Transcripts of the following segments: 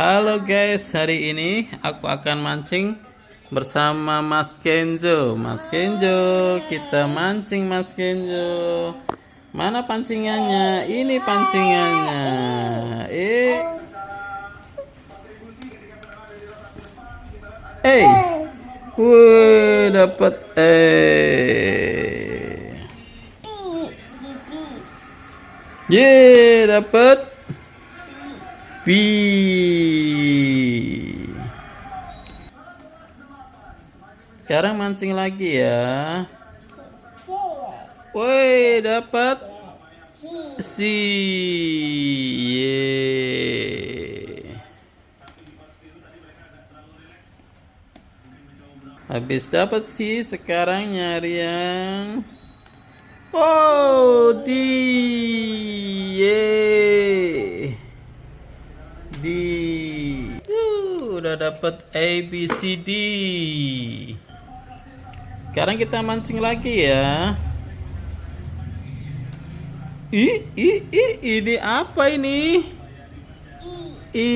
Halo guys, hari ini aku akan mancing bersama Mas Kenzo. Mas Kenzo, kita mancing Mas Kenzo. Mana pancingannya? Ini pancingannya. Eh, dapat dapat B. Sekarang mancing lagi ya. Woi, dapat C. Habis dapat C, sekarang nyari yang D. D. Udah dapat A, B, C, D. Sekarang kita mancing lagi ya. Ini apa ini? I.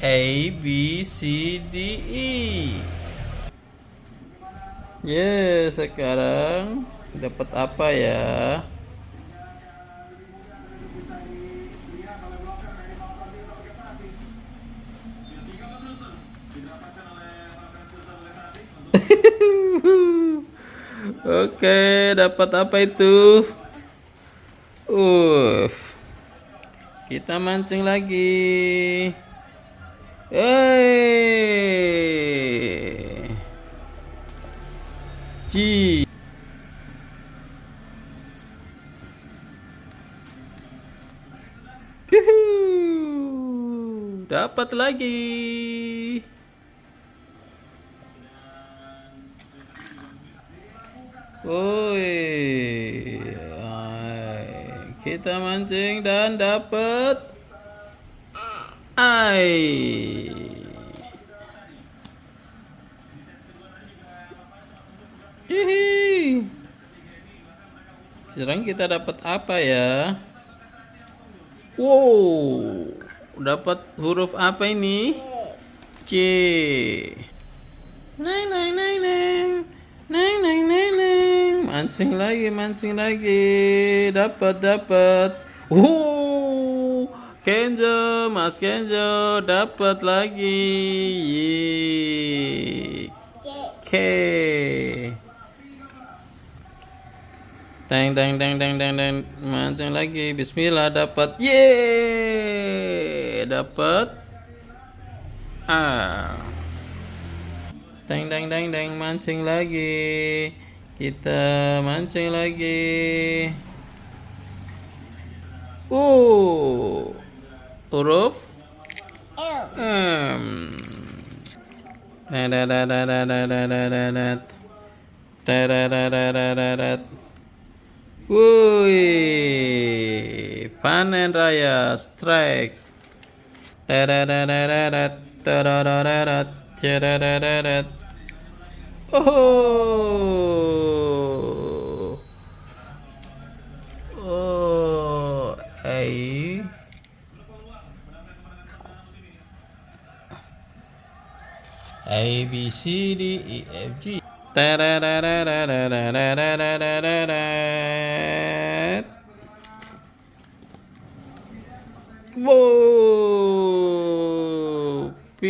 A, B, C, D, E. Sekarang dapat apa ya? Oke, dapat apa itu? Kita mancing lagi. G. Dapat lagi. Kita mancing dan dapat ai. Sekarang kita dapat apa ya? Dapat huruf apa ini? C. Neng. Mancing lagi. Dapat. Kenzo, Mas Kenzo dapat lagi. K. Teng. Mancing lagi. Bismillah, dapat. Dapat A. Teng, mancing lagi. Kita mancing lagi. Huruf M. Panen raya, strike. A, B, C, D, E, F, G. P.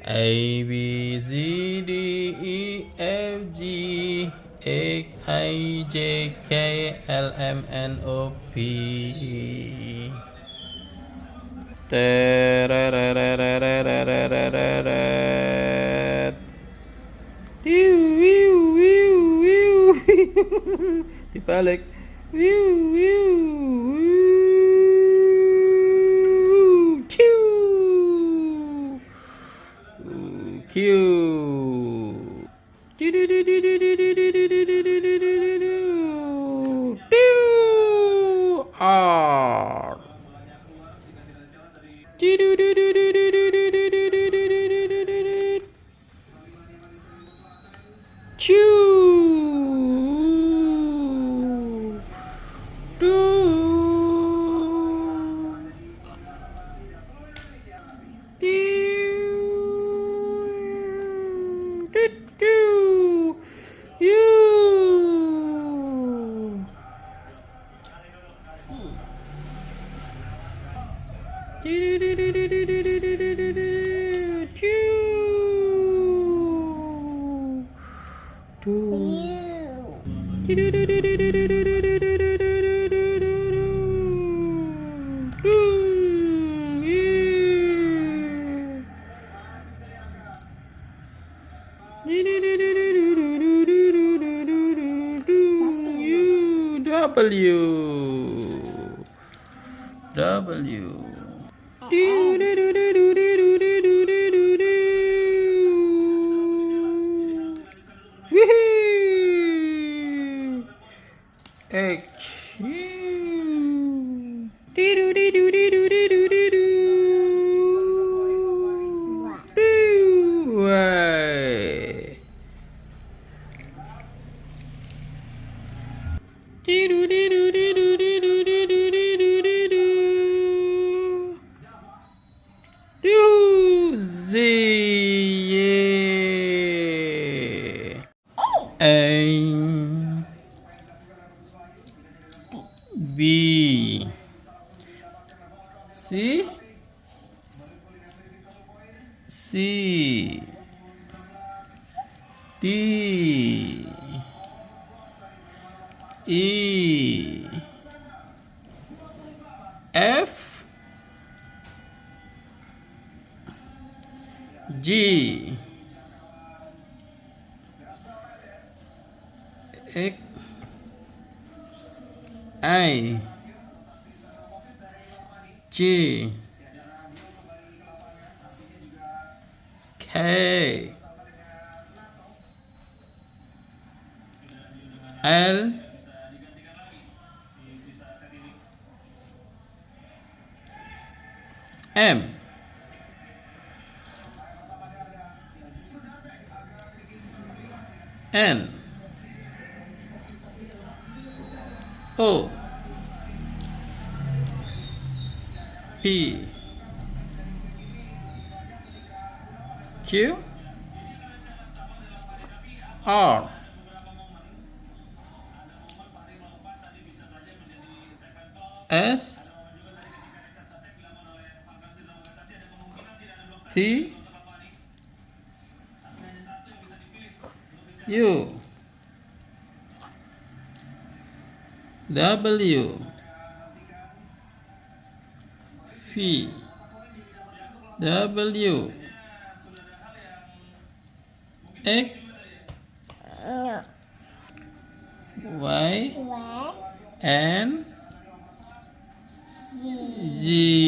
A, B, C, D, E, F, G, H, I, J, K, L, M, N, O, P. Dibalik. Q. R. Q. B C C D E F G H I J K L M N O P Q R S T U W V W X Y and Z